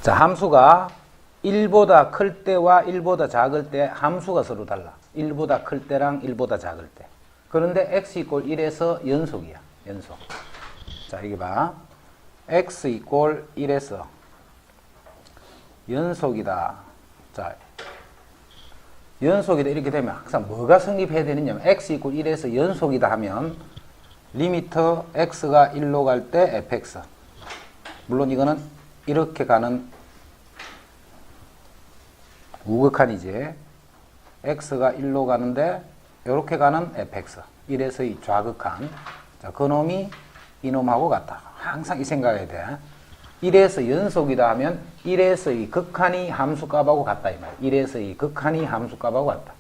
자, 함수가 1보다 클 때와 1보다 작을 때 함수가 서로 달라. 1보다 클 때랑 1보다 작을 때. 그런데 x 이꼴 1에서 연속이야. 연속. 자, 여기 봐. x 이꼴 1에서 연속이다. 자, 연속이다 이렇게 되면 항상 뭐가 성립해야 되느냐면 x 이꼴 1에서 연속이다 하면 리미터 x가 1로 갈 때 fx. 물론 이거는 이렇게 가는 우극한이지. x가 1로 가는데 이렇게 가는 fx. 1에서 이 좌극한. 자, 그놈이 이놈하고 같다. 항상 이 생각해야 돼. 1에서 연속이다 하면 1에서 이 극한이 함수값하고 같다 이 말이야. 1에서 이 극한이 함수값하고 같다.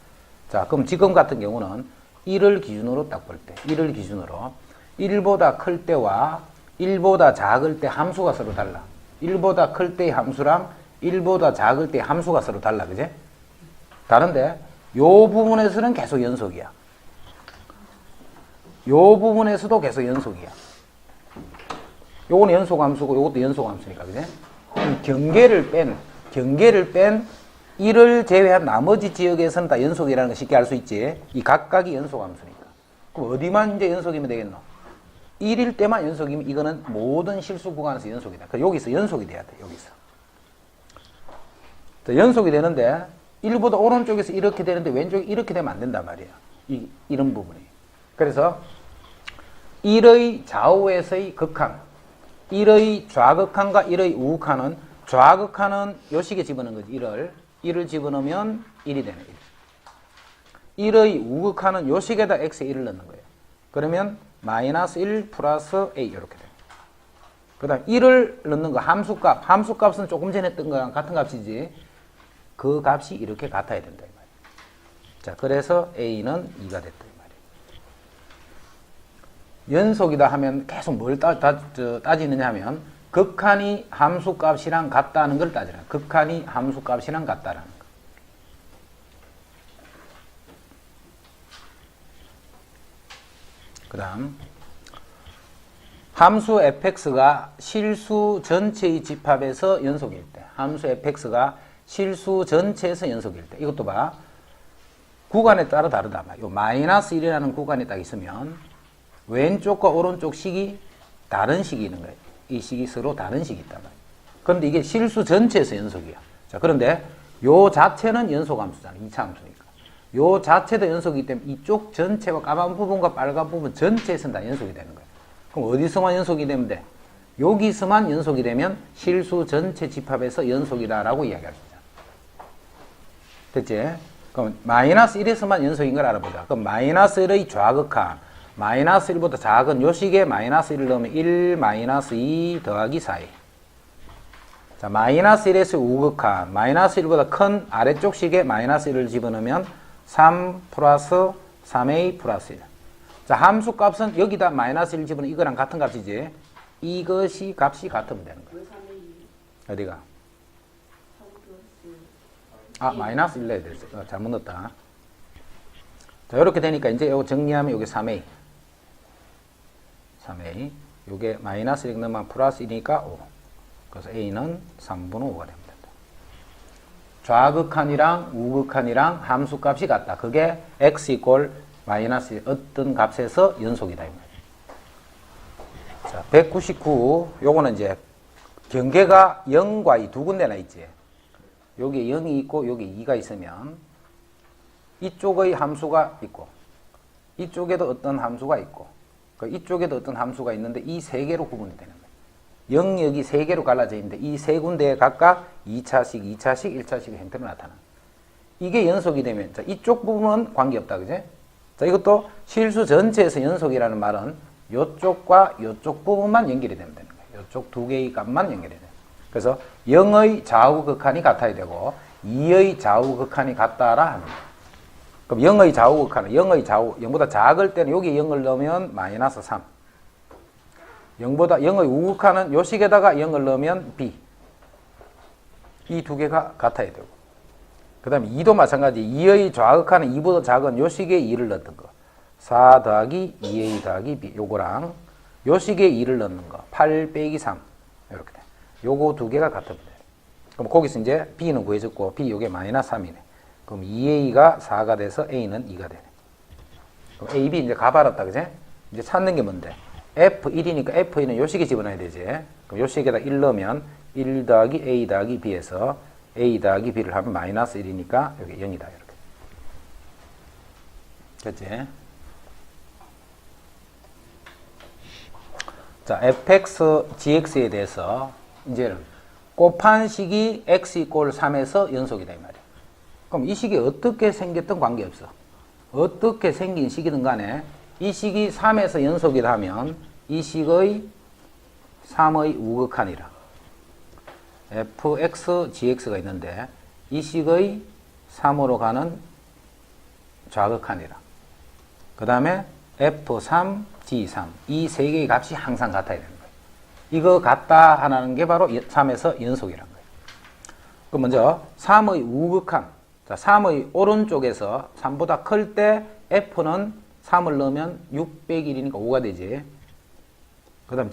자, 그럼 지금 같은 경우는 1을 기준으로 딱 볼 때, 1을 기준으로 1보다 클 때와 1보다 작을 때 함수가 서로 달라. 1보다 클 때의 함수랑 1보다 작을 때의 함수가 서로 달라. 그제? 다른데 요 부분에서는 계속 연속이야. 요 부분에서도 계속 연속이야. 요거는 연속함수고 요것도 연속함수니까. 그제? 경계를 뺀 1을 제외한 나머지 지역에서는 다 연속이라는 거 쉽게 알 수 있지. 이 각각이 연속함수니까. 그럼 어디만 이제 연속이면 되겠노? 1일 때만 연속이면 이거는 모든 실수 구간에서 연속이다. 그러니까 여기서 연속이 돼야 돼. 여기서. 자, 연속이 되는데 1보다 오른쪽에서 이렇게 되는데 왼쪽이 이렇게 되면 안 된단 말이야. 이런 부분이. 그래서 1의 좌우에서의 극한, 1의 좌극한과 1의 우극한은 좌극한은 요 식에 집어넣는 거지. 1을 집어넣으면 1이 되는 1. 1의 우극한은 요 식에다 x에 1을 넣는 거예요. 그러면 마이너스 1 플러스 a 이렇게 돼요. 그 다음 1을 넣는 거 함수값은 조금 전에 했던 거랑 같은 값이지 그 값이 이렇게 같아야 된다 이 말이에요. 자, 그래서 a는 2가 됐다 이 말이에요. 연속이다 하면 계속 뭘 따지느냐 하면 극한이 함수값이랑 같다는 걸 따지라. 극한이 함수값이랑 같다라는 거. 그 다음 함수 fx가 실수 전체의 집합에서 연속일 때, 함수 fx가 실수 전체에서 연속일 때, 이것도 봐. 구간에 따라 다르다. 요 마이너스 1이라는 구간이 딱 있으면 왼쪽과 오른쪽 식이 다른 식이 있는 거예요. 이 식이 서로 다른 식이 있단 말이에요. 그런데 이게 실수 전체에서 연속이야. 자, 그런데 요 자체는 연속함수잖아. 2차 함수니까. 요 자체도 연속이기 때문에 이쪽 전체와 까만 부분과 빨간 부분 전체에서는 다 연속이 되는 거예요. 그럼 어디서만 연속이 되면 돼? 여기서만 연속이 되면 실수 전체 집합에서 연속이다라고 이야기할 수 있잖아. 됐지? 그럼 마이너스 1에서만 연속인 걸 알아보자. 그럼 마이너스 1의 좌극한, 마이너스 1보다 작은 요 식에 마이너스 1을 넣으면 1 마이너스 2 더하기 4에. 자, 마이너스 1에서 우극한, 마이너스 1보다 큰 아래쪽 식에 마이너스 1을 집어넣으면 3 플러스 3a 플러스 1. 자, 함수 값은 여기다 마이너스 1 집어넣으면 이거랑 같은 값이지. 이것이 값이 같으면 되는 거야. 어디가? 아, 마이너스 1 넣어야 돼. 잘못 넣었다. 자, 이렇게 되니까 이제 이거 정리하면 여기 3a. 3a. 요게 마이너스 1 넣으면 플러스 1이니까 5. 그래서 a는 3분의 5가 됩니다. 좌극한이랑 우극한이랑 함수값이 같다. 그게 x 이꼴 마이너스 어떤 값에서 연속이다. 자, 199. 요거는 이제 경계가 0과 2 두 군데나 있지. 여기에 0이 있고 여기 2가 있으면 이쪽의 함수가 있고 이쪽에도 어떤 함수가 있고 이쪽에도 어떤 함수가 있는데 이 세 개로 구분이 되는 거예요. 영역이 세 개로 갈라져 있는데 이 세 군데에 각각 2차식, 2차식, 1차식의 형태로 나타나. 이게 연속이 되면 자, 이쪽 부분은 관계없다. 그제? 자, 이것도 실수 전체에서 연속이라는 말은 이쪽과 이쪽 부분만 연결이 되면 되는 거예요. 이쪽 두 개의 값만 연결이 돼요. 그래서 0의 좌우 극한이 같아야 되고 2의 좌우 극한이 같다라 합니다. 그럼 0의 좌우 극한은 0보다 작을 때는 여기 0을 넣으면 마이너스 3. 0의 우극한은 요 식에다가 0을 넣으면 b. 이 두 개가 같아야 되고. 그 다음에 2도 마찬가지. 2의 좌극한은 2보다 작은 요 식에 2를 넣었던 거. 4 더하기 2a 더하기 b. 요거랑 요 식에 2를 넣는 거. 8 빼기 3. 이렇게 돼. 요거 두 개가 같으면 돼. 그럼 거기서 이제 b는 구해졌고 b 요게 마이너스 3이네. 그럼 2a가 4가 돼서 a는 2가 되네. 그럼 a, b 이제 가발았다, 그지? 이제 찾는 게 뭔데? f1이니까 f1은 요 식에 집어넣어야 되지. 그럼 요 식에다 1 넣으면 1 더하기 a 더하기 b에서 a 더하기 b를 하면 마이너스 1이니까 여기 0이다. 이렇게. 됐지? 자, fx, gx에 대해서 이제 곱한 식이 x 이꼴 3에서 연속이다 이 말이야. 그럼 이 식이 어떻게 생겼든 관계없어. 어떻게 생긴 식이든 간에 이 식이 3에서 연속이다 하면 이 식의 3의 우극한이라. fx, gx가 있는데 이 식의 3으로 가는 좌극한이라. 그 다음에 f3, g3 이 세 개의 값이 항상 같아야 되는 거예요. 이거 같다 하는 게 바로 3에서 연속이라는 거예요. 그럼 먼저 3의 우극한. 자, 3의 오른쪽에서 3보다 클 때 f는 3을 넣으면 6 빼기 1이니까 5가 되지. 그 다음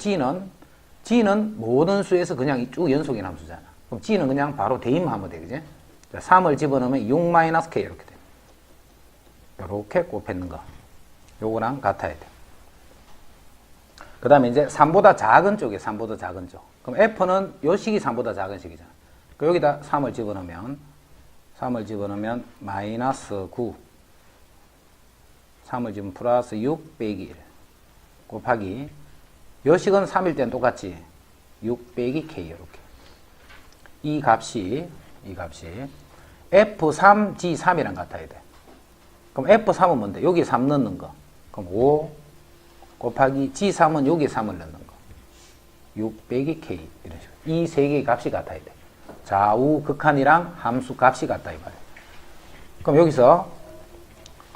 g는 모든 수에서 그냥 쭉 연속인 함수잖아. 그럼 g는 그냥 바로 대입하면 돼, 그지? 자, 3을 집어넣으면 6-k 이렇게 돼. 이렇게 곱했는 거. 요거랑 같아야 돼. 그 다음에 이제 3보다 작은 쪽이에요. 3보다 작은 쪽. 그럼 f는 요 식이 3보다 작은 식이잖아. 그 여기다 3을 집어넣으면 마이너스 9. 3을 집으면 플러스 6 빼기 1 곱하기 요 식은 3일 때는 똑같지. 6 빼기 k 이렇게. 이 값이 f3, g3이랑 같아야 돼. 그럼 f3은 뭔데? 여기에 3 넣는 거. 그럼 5 곱하기 g3은 여기에 3을 넣는 거. 6 빼기 k 이런 식으로. 이 세 개의 값이 같아야 돼. 좌우 극한이랑 함수 값이 같다 이 말이야. 그럼 여기서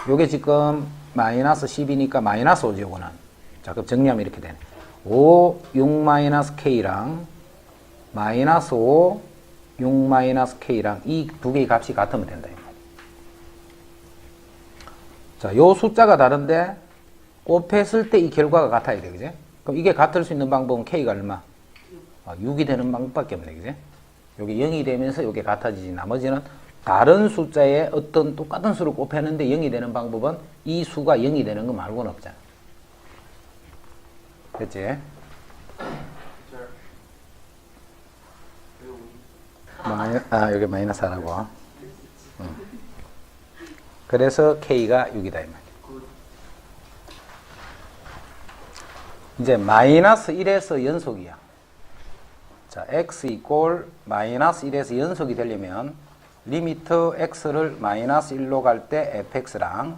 요게 지금 마이너스 10이니까 마이너스 5지 요거는. 자, 그럼 정리하면 이렇게 되네. 5, 6-k랑 마이너스 5, 6-k랑 이 두 개의 값이 같으면 된다 이 말이야. 자, 요 숫자가 다른데 곱했을 때 이 결과가 같아야 돼, 그지? 그럼 이게 같을 수 있는 방법은 k가 얼마? 6이 되는 방법밖에 없네, 그지? 여기 0이 되면서 이게 같아지지. 나머지는 다른 숫자에 어떤 똑같은 수를 곱했는데 0이 되는 방법은 이 수가 0이 되는 거 말고는 없잖아. 됐지? 여기 마이너스 하라고. 그래서 k가 6이다 이 말이야. 이제 마이너스 1에서 연속이야. 자, x 이꼴 마이너스 1에서 연속이 되려면 리미트 x를 마이너스 1로 갈 때 fx랑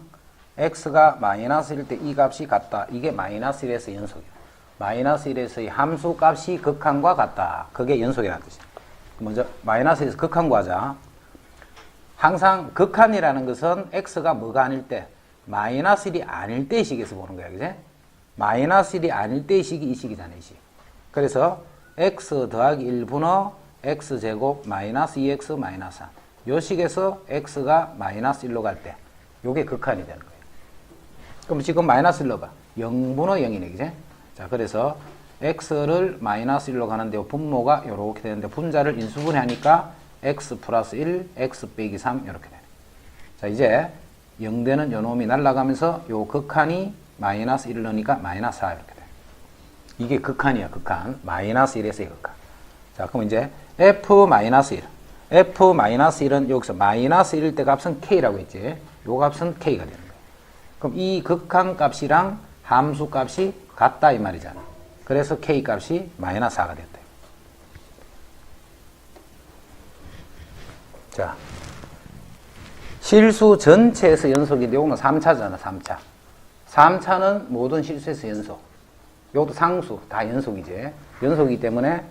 x가 마이너스 1일 때 이 값이 같다. 이게 마이너스 1에서 연속이야. 마이너스 1에서의 함수 값이 극한과 같다. 그게 연속이라는 뜻이야. 먼저 마이너스 1에서 극한 구하자. 항상 극한이라는 것은 x가 뭐가 아닐 때? 마이너스 1이 아닐 때의 식에서 보는 거야. 그지? 마이너스 1이 아닐 때의 식이 이 식이잖아. 이 식. 그래서 x 더하기 1분의 x제곱 마이너스 2x 마이너스 3. 요 식에서 x가 마이너스 1로 갈 때 요게 극한이 되는 거예요. 그럼 지금 마이너스 1로 봐. 0분의 0이네. 그지? 자, 그래서 x를 마이너스 1로 가는데 분모가 요렇게 되는데 분자를 인수분해하니까 x 플러스 1, x 빼기 3 이렇게 되네. 자, 이제 0되는 요 놈이 날아가면서 요 극한이 마이너스 1을 넣으니까 마이너스 4 이렇게 돼. 이게 극한이야, 극한. 마이너스 1에서의 극한. 자, 그럼 이제 f-1. f-1은 여기서 마이너스 1일 때 값은 k라고 했지. 요 값은 k가 되는 거야. 그럼 이 극한 값이랑 함수 값이 같다 이 말이잖아. 그래서 k 값이 마이너스 4가 됐다. 자, 실수 전체에서 연속인데 요거는 3차잖아, 3차. 3차는 모든 실수에서 연속. 요것도 상수, 다 연속이지. 연속이기 때문에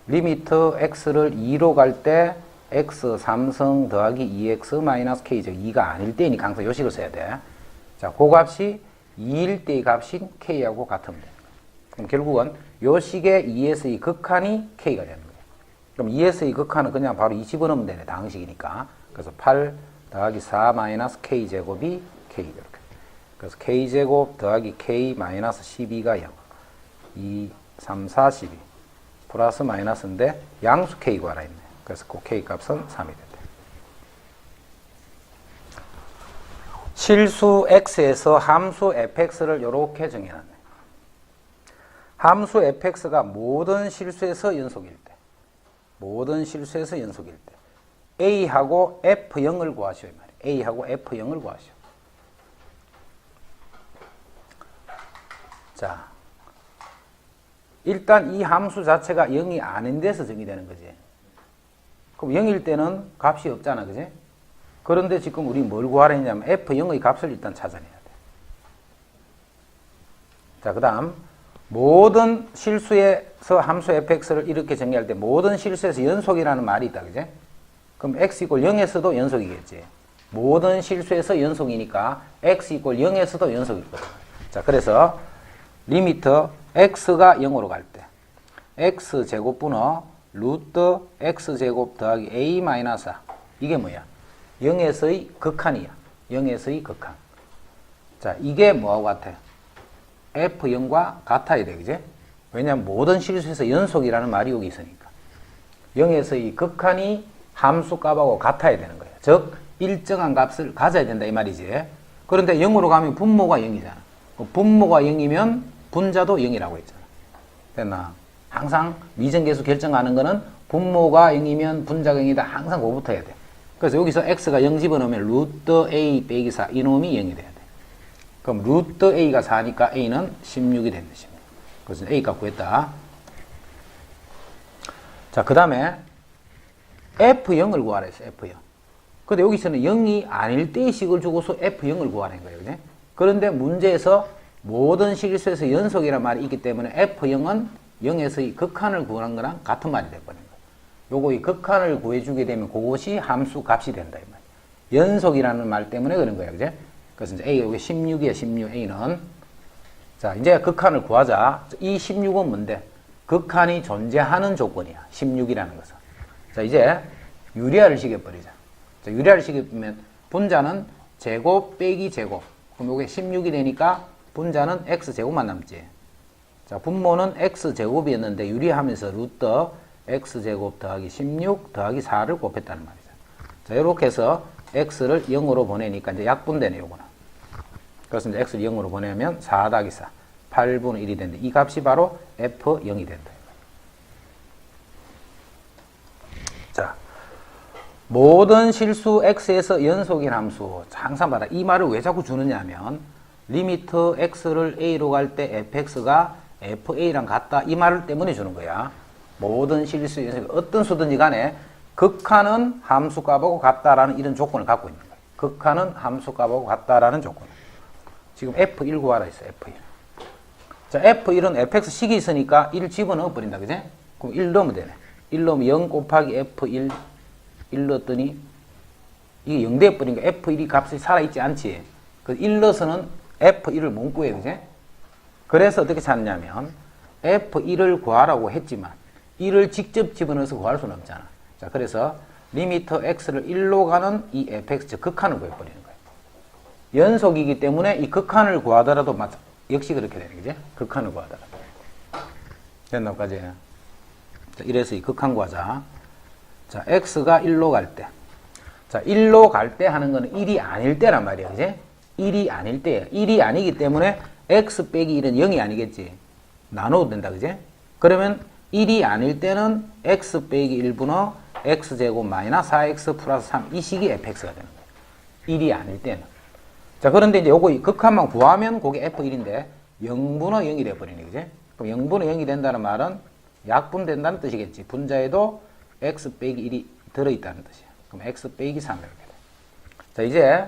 리미트 x를 2로 갈 때 x 3승 더하기 2x 마이너스 k, 즉 2가 아닐 때니까 항상 요 식을 써야 돼. 자, 그 값이 2일 때의 값인 k하고 같으면 돼. 그럼 결국은 요 식의 2에서의 극한이 k가 되는 거예요. 그럼 2에서의 극한은 그냥 바로 2 집어넣으면 되네, 다항식이니까. 그래서 8 더하기 4 마이너스 k 제곱이 k 이렇게. 그래서 k제곱 더하기 k 마이너스 12가 0. 2, 3, 4, 12. 플러스 마이너스인데 양수 k 구하라 했네. 그래서 그 k 값은 3이 된다. 실수 x에서 함수 fx를 이렇게 정해놨네. 함수 fx가 모든 실수에서 연속일 때, 모든 실수에서 연속일 때 a하고 f0을 구하시오. 이 말이에요. a하고 f0을 구하시오. 자, 일단 이 함수 자체가 0이 아닌 데서 정의되는 거지. 그럼 0일 때는 값이 없잖아, 그지? 그런데 지금 우리 뭘 구하려 했냐면 f0의 값을 일단 찾아내야 돼. 자, 그 다음 모든 실수에서 함수 fx를 이렇게 정의할 때 모든 실수에서 연속이라는 말이 있다, 그지? 그럼 x = 0에서도 연속이겠지. 모든 실수에서 연속이니까 x = 0에서도 연속이거든. 자, 그래서 리미터 x가 0으로 갈 때 x제곱분의 루트 x제곱 더하기 a-4 이게 뭐야? 0에서의 극한이야. 0에서의 극한. 자, 이게 뭐하고 같아? f0과 같아야 돼, 그지? 왜냐면 모든 실수에서 연속이라는 말이 여기 있으니까. 0에서의 극한이 함수 값하고 같아야 되는 거예요. 즉, 일정한 값을 가져야 된다, 이 말이지. 그런데 0으로 가면 분모가 0이잖아. 분모가 0이면 분자도 0이라고 했잖아. 됐나? 항상 미정계수 결정하는 거는 분모가 0이면 분자가 0이다. 항상 그거부터 해야 돼. 그래서 여기서 x가 0 집어넣으면 루트 a 빼기 4 이놈이 0이 돼야 돼. 그럼 루트 a가 4니까 a는 16이 된다. 16. 그래서 a 값 구했다. 자, 그 다음에 f0을 구하라 했어. f0. 근데 여기서는 0이 아닐 때의 식을 주고서 f0을 구하라는 거예요. 그지? 그런데 문제에서 모든 실수에서 연속이라는 말이 있기 때문에 f0은 0에서의 극한을 구하는 거랑 같은 말이 되어버린 거예요. 요거 이 극한을 구해주게 되면 그것이 함수 값이 된다. 이 말이에요. 연속이라는 말 때문에 그런 거예요. 그죠? 그래서 이제 A가 여기 16이에요. 16 A는. 자, 이제 극한을 구하자. 이 16은 뭔데? 극한이 존재하는 조건이야. 16이라는 것은. 자, 이제 유리화를 시켜버리자. 자, 유리화를 시키면 분자는 제곱 빼기 제곱. 그럼 이게 16이 되니까 분자는 x제곱만 남지. 자, 분모는 x제곱이었는데 유리하면서 루트 x제곱 더하기 16 더하기 4를 곱했다는 말이죠. 자, 이렇게 해서 x를 0으로 보내니까 이제 약분되네, 요거는. 그래서 이제 x를 0으로 보내면 4 더하기 4, 8분의 1이 되는데 이 값이 바로 f0이 된다. 자, 모든 실수 x에서 연속인 함수. 항상 봐라. 이 말을 왜 자꾸 주느냐 하면 리미트 x를 a로 갈 때 fx가 fa랑 같다. 이 말 때문에 주는 거야. 모든 실수 연속 어떤 수든지 간에 극한은 함수값하고 같다라는 이런 조건을 갖고 있는 거야. 극한은 함수값하고 같다라는 조건. 지금 f1 구하라 했어. f1. 자, f1은 fx식이 있으니까 1 집어넣어 버린다. 그지? 그럼 1 넣으면 되네. 1 넣으면 0 곱하기 f1 1 넣었더니 이게 0 돼버리니까 f1이 값이 살아있지 않지. 그 1 넣어서는 f1을 못 구해. 그지? 그래서 어떻게 찾냐면 f1을 구하라고 했지만 1을 직접 집어넣어서 구할 수는 없잖아. 자, 그래서 리미터 x를 1로 가는 이 fx, 즉 극한을 구해버리는 거예요. 연속이기 때문에 이 극한을 구하더라도 역시 그렇게 되는 거지. 극한을 구하더라도. 됐나까지? 자, 이래서 이 극한 구하자. 자, x가 1로 갈 때. 자, 1로 갈 때 하는 거는 1이 아닐 때란 말이야. 그지? 1이 아닐 때야. 1이 아니기 때문에 x 빼기 1은 0이 아니겠지. 나눠도 된다. 그지? 그러면 1이 아닐 때는 x 빼기 1분의 x제곱 마이너스 4x 플러스 3 이 식이 fx가 되는 거예요. 1이 아닐 때는. 자, 그런데 이제 요거 극한만 구하면 그게 f1인데 0분의 0이 돼버리네. 그지? 그럼 0분의 0이 된다는 말은 약분된다는 뜻이겠지. 분자에도 x 빼기 1이 들어있다는 뜻이야. 그럼 x 빼기 3 이렇게 돼. 자, 이제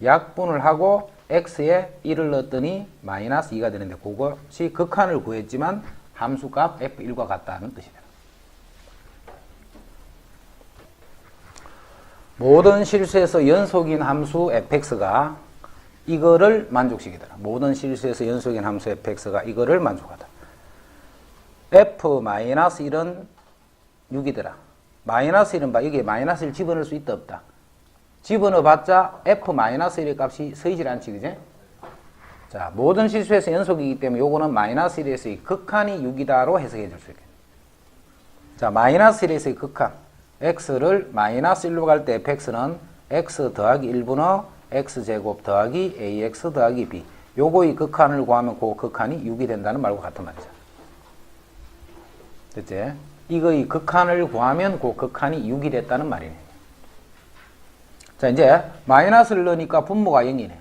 약분을 하고 x에 1을 넣었더니 마이너스 2가 되는데 그것이 극한을 구했지만 함수값 f1과 같다는 뜻이 돼요. 모든 실수에서 연속인 함수 fx가 이거를 만족시키더라. 모든 실수에서 연속인 함수 fx가 이거를 만족하더라. f-1은 6이더라. 마이너스 1은 봐. 여기에 마이너스 1 집어넣을 수 있다 없다. 집어넣어봤자 f-1의 값이 서이질 않지. 그지? 자, 모든 실수에서 연속이기 때문에 요거는 마이너스 1에서의 극한이 6이다로 해석해 줄 수 있겠네. 자, 마이너스 1에서의 극한. x를 마이너스 1로 갈 때 fx는 x 더하기 1분의 x제곱 더하기 ax 더하기 b. 요거의 극한을 구하면 그 극한이 6이 된다는 말과 같은 말이죠. 됐지? 이거의 극한을 구하면 그 극한이 6이 됐다는 말이네. 자, 이제 마이너스를 넣으니까 분모가 0이네.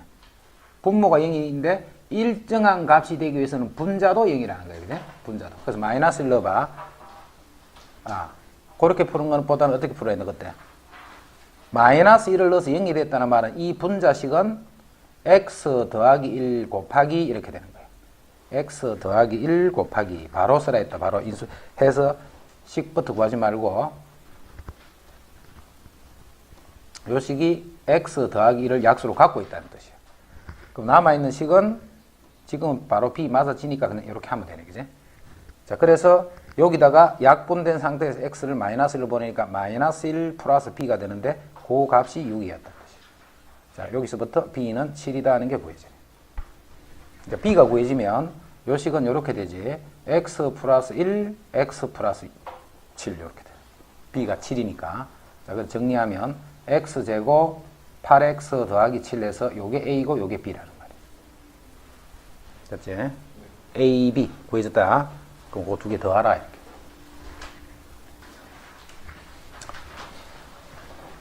분모가 0인데 일정한 값이 되기 위해서는 분자도 0이라는 거예요. 그죠? 분자도. 그래서 마이너스를 넣어봐. 그렇게 푸는 건 보다는 어떻게 풀어야 되나 그때? 마이너스 1을 넣어서 0이 됐다는 말은 이 분자식은 x 더하기 1 곱하기 이렇게 되는 거예요. x 더하기 1 곱하기 바로 쓰라 했다. 바로 인수해서 식부터 구하지 말고 요 식이 x 더하기 1을 약수로 갖고 있다는 뜻이에요. 그럼 남아있는 식은 지금 바로 b 맞아지니까 그냥 이렇게 하면 되네. 그지? 자, 그래서 여기다가 약분된 상태에서 x를 마이너스 1을 보내니까 마이너스 1 플러스 b가 되는데 그 값이 6이었다는 것이에요. 자, 여기서부터 b는 7이다 하는 게 구해지네. 이제 b가 구해지면 요 식은 이렇게 되지. x 플러스 1, x 플러스 7 이렇게 돼. b가 7이니까. 자, 그래서 정리하면 x제곱 8x 더하기 7에서 요게 a고 요게 b라는 말이에요. 됐지? a, b 구해졌다. 그럼 그 두 개 더하라 이렇게.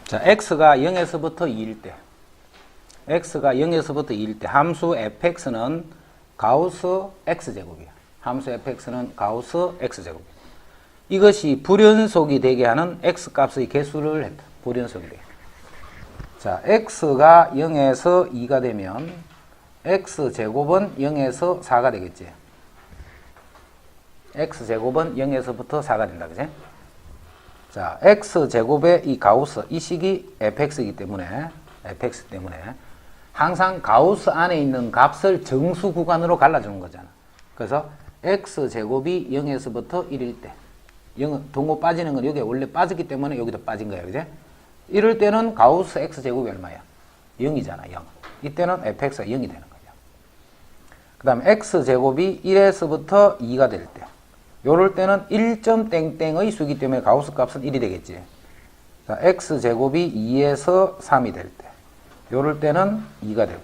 자, x가 0에서부터 2일 때, x가 0에서부터 2일 때 함수 fx는 가우스 x제곱이야. 함수 fx는 가우스 x제곱이야. 이것이 불연속이 되게 하는 x값의 개수를 했다. 불연속이 되게. 자, x가 0에서 2가 되면 x제곱은 0에서 4가 되겠지. x제곱은 0에서부터 4가 된다. 그지? 자, x제곱의 이 가우스, 이 식이 fx이기 때문에, fx 때문에 항상 가우스 안에 있는 값을 정수 구간으로 갈라주는 거잖아. 그래서 x제곱이 0에서부터 1일 때, 0, 동호 빠지는 건 여기에 원래 빠졌기 때문에 여기도 빠진 거야. 그지? 이럴 때는 가우스 x제곱이 얼마야? 0이잖아, 0. 이때는 fx가 0이 되는 거야. 그 다음에 x제곱이 1에서부터 2가 될 때, 요럴 때는 1점 땡땡의 수이기 때문에 가우스 값은 1이 되겠지. 자, x제곱이 2에서 3이 될 때, 요럴 때는 2가 되고,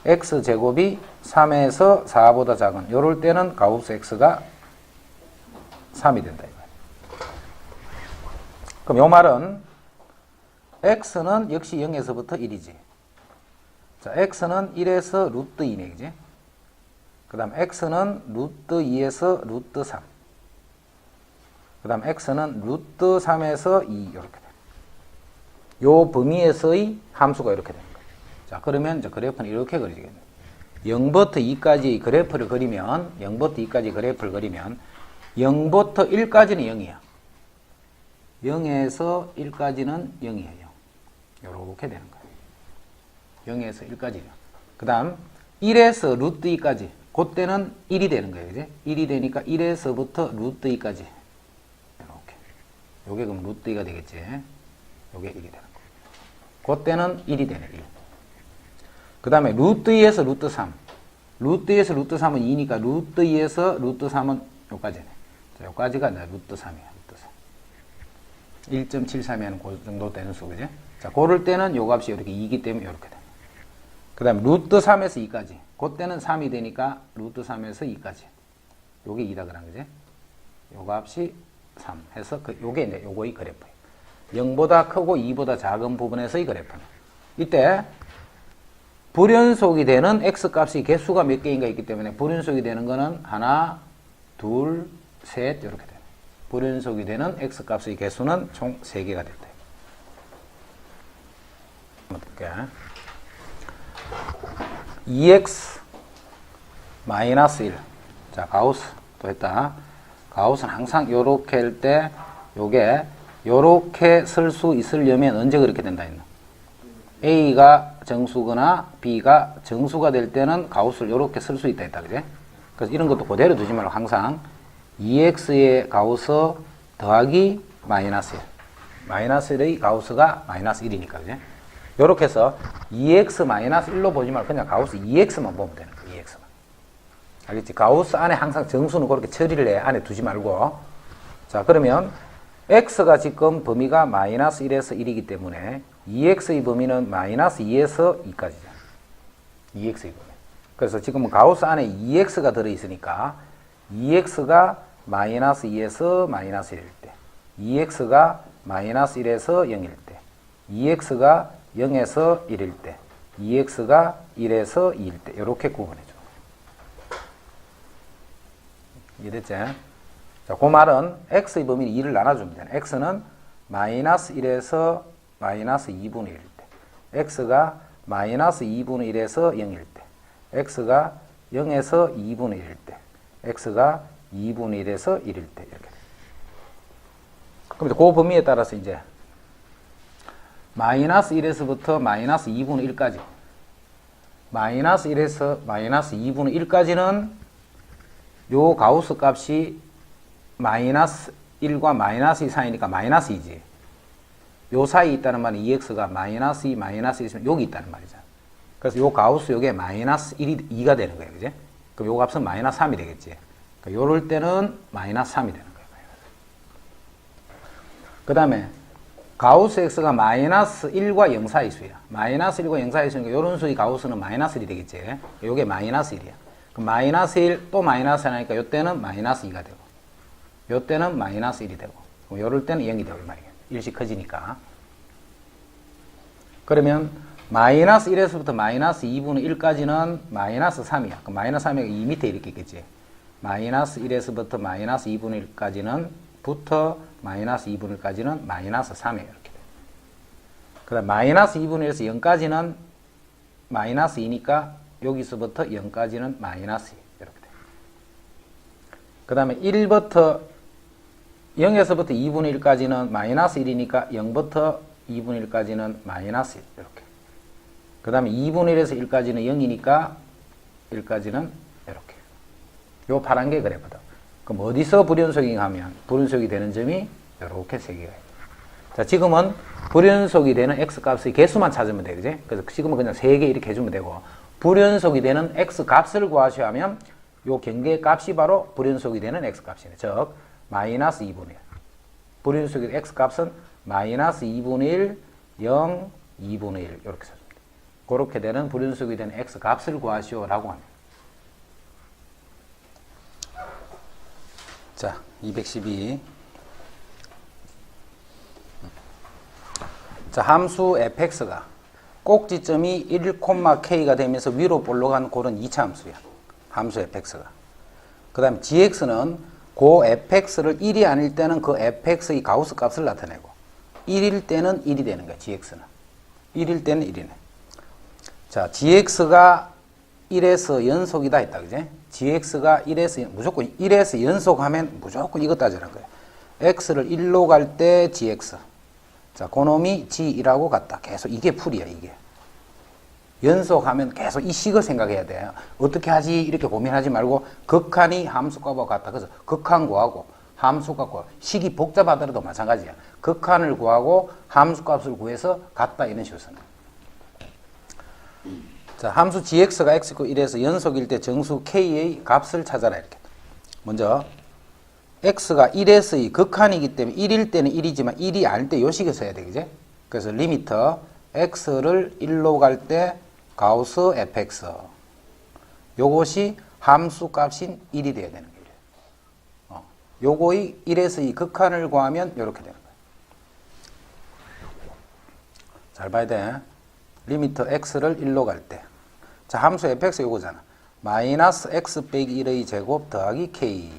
x제곱이 3에서 4보다 작은, 요럴 때는 가우스 x가 3이 된다. 그럼 요 말은 x는 역시 0에서부터 1이지. 자, x는 1에서 루트 2네, 그지? 그 다음 x는 루트 2에서 루트 3. 그 다음 x는 루트 3에서 2 이렇게 돼. 요 범위에서의 함수가 이렇게 되는 거예요. 자, 그러면 이제 그래프는 이렇게 그려지겠네. 0부터 2까지 그래프를 그리면 0부터 2까지 그래프를 그리면 0부터 1까지는 0이야. 0에서 1까지는 0이에요. 이렇게 되는 거예요. 0에서 1까지요. 그 다음 1에서 루트 2까지 그때는 1이 되는 거예요. 그지? 1이 되니까 1에서부터 루트 2까지 이렇게. 요게 그럼 루트 2가 되겠지. 요게 1이 되는 거. 그때는 1이 되네. 1. 그 다음에 루트 2에서 루트 3. 루트 2에서 루트 3은 2니까 루트 2에서 루트 3은 요까지네. 자, 요까지가 이제 루트 3이야. 1.73이면 그 정도 되는 수, 그지? 자, 고를 때는 요 값이 이렇게 2이기 때문에 이렇게 돼. 그 다음 루트 3에서 2까지. 그때는 3이 되니까 루트 3에서 2까지. 요게 2다 그런 거지? 요 값이 3 해서 요게 이제 요거의 그래프예요. 0보다 크고 2보다 작은 부분에서의 그래프는. 이때 불연속이 되는 x 값이 개수가 몇 개인가 있기 때문에 불연속이 되는 거는 하나, 둘, 셋 이렇게 돼요. 불연속이 되는 x값의 개수는 총 3개가 됐다. 볼게. 2x 마이너스 1. 자, 가우스 또 했다. 가우스는 항상 요렇게 할 때 요게 요렇게 쓸 수 있으려면 언제 그렇게 된다 했나? a가 정수거나 b가 정수가 될 때는 가우스를 요렇게 쓸 수 있다 했다. 그지? 그래서 이런 것도 그대로 두지 말고 항상 2x의 가우스 더하기 마이너스 1. 마이너스 1의 가우스가 마이너스 1이니까, 그지? 요렇게 해서 2x 마이너스 1로 보지 말고 그냥 가우스 2x만 보면 되는 거야, 2x만. 알겠지? 가우스 안에 항상 정수는 그렇게 처리를 해. 안에 두지 말고. 자, 그러면 x가 지금 범위가 마이너스 1에서 1이기 때문에 2x의 범위는 마이너스 2에서 2까지잖아. 2x의 범위. 그래서 지금 가우스 안에 2x가 들어있으니까 2x가 마이너스 2에서 마이너스 1일 때, 2x가 마이너스 1에서 0일 때, 2x가 0에서 1일 때, 2x가 1에서 2일 때 이렇게 구분해줘. 이해됐지? 자, 그 말은 x의 범위는 2를 나눠주면 되네. x는 마이너스 1에서 마이너스 2분의 1일 때, x가 마이너스 2분의 1에서 0일 때, x가 0에서 2분의 1일 때, x가 2분의 1에서 1일 때 이렇게. 그럼 이제 그 범위에 따라서 이제 마이너스 1에서부터 마이너스 2분의 1까지, 마이너스 1에서 마이너스 2분의 1까지는 요 가우스 값이 마이너스 1과 마이너스 2 사이니까 마이너스 2지. 요 사이에 있다는 말은 2x가 마이너스 2, 마이너스 1 있으면 여기 있다는 말이잖아. 그래서 요 가우스 요게 마이너스 1이 2가 되는 거예요. 그지? 그럼 요 값은 마이너스 3이 되겠지. 그러니까 요럴 때는 마이너스 3이 되는 거예요. 그 다음에 가우스 x가 마이너스 1과 0 사이 수야. 마이너스 1과 0 사이 수니까 요런 수의 가우스는 마이너스 1이 되겠지. 요게 마이너스 1이야. 그럼 마이너스 1 또 마이너스 하니까 요 때는 마이너스 2가 되고 요 때는 마이너스 1이 되고 요럴 때는 0이 되고 말이야. 일씩 커지니까. 그러면 마이너스 1에서부터 마이너스 2분의 1까지는 마이너스 3이야. 그럼 마이너스 3이 이 밑에 이렇게 있겠지. 마이너스 1에서부터 마이너스 2분의 1까지는 부터 마이너스 2분의 1까지는 마이너스 3이에요. 이렇게 돼. 그 다음 마이너스 2분의 1에서 0까지는 마이너스 2니까 여기서부터 0까지는 마이너스 2 이렇게 돼. 그 다음에 1부터 0에서부터 2분의 1까지는 마이너스 1이니까 0부터 2분의 1까지는 마이너스 1 이렇게. 그 다음에 2분의 1에서 1까지는 0이니까 1까지는 이렇게. 요 파란 게 그래거든. 그럼 어디서 불연속이 하면 불연속이 되는 점이 이렇게 세 개가 있다. 자, 지금은 불연속이 되는 x 값의 개수만 찾으면 돼, 그지? 그래서 지금은 그냥 3개 이렇게 해주면 되고, 불연속이 되는 x 값을 구하셔야 하면 요 경계 값이 바로 불연속이 되는 x 값이네. 즉 마이너스 2분의 1. 불연속이 되는 x 값은 마이너스 2분의 1, 0, 2분의 1 이렇게 써줍니다. 그렇게 되는 불연속이 되는 x 값을 구하시오라고 합니다. 자, 212. 자, 함수 fx가 꼭지점이 1,k가 되면서 위로 볼록한 그런 2차 함수야. 함수 fx가. 그 다음에 gx는 그 fx를 1이 아닐 때는 그 fx의 가우스 값을 나타내고 1일 때는 1이 되는 거야. gx는. 1일 때는 1이네. 자, gx가 1에서 연속이다 했다. 그지? gx가 1에서 무조건 1에서 연속하면 무조건 이거 따지는 거야. x를 1로 갈 때 gx. 자, 그놈이 g1하고 같다. 계속 이게 풀이야, 이게. 연속하면 계속 이 식을 생각해야 돼. 어떻게 하지? 이렇게 고민하지 말고 극한이 함수값과 같다. 그래서 극한 구하고 함수값 구하고 식이 복잡하더라도 마찬가지야. 극한을 구하고 함수값을 구해서 같다 이런 식으로 쓰는 거야. 자, 함수 gx가 x고 1에서 연속일 때 정수 k의 값을 찾아라 이렇게. 먼저 x가 1에서의 극한이기 때문에 1일 때는 1이지만 1이 아닐 때 요 식을 써야 되겠지? 그래서 리미터 x를 1로 갈 때 가우스 fx 요것이 함수 값인 1이 돼야 되는 거예요. 요거의 1에서의 극한을 구하면 이렇게 되는 거예요. 잘 봐야 돼. 리미터 x를 1로 갈 때. 자, 함수 fx 요거잖아. 마이너스 x 빼기 1의 제곱 더하기 k.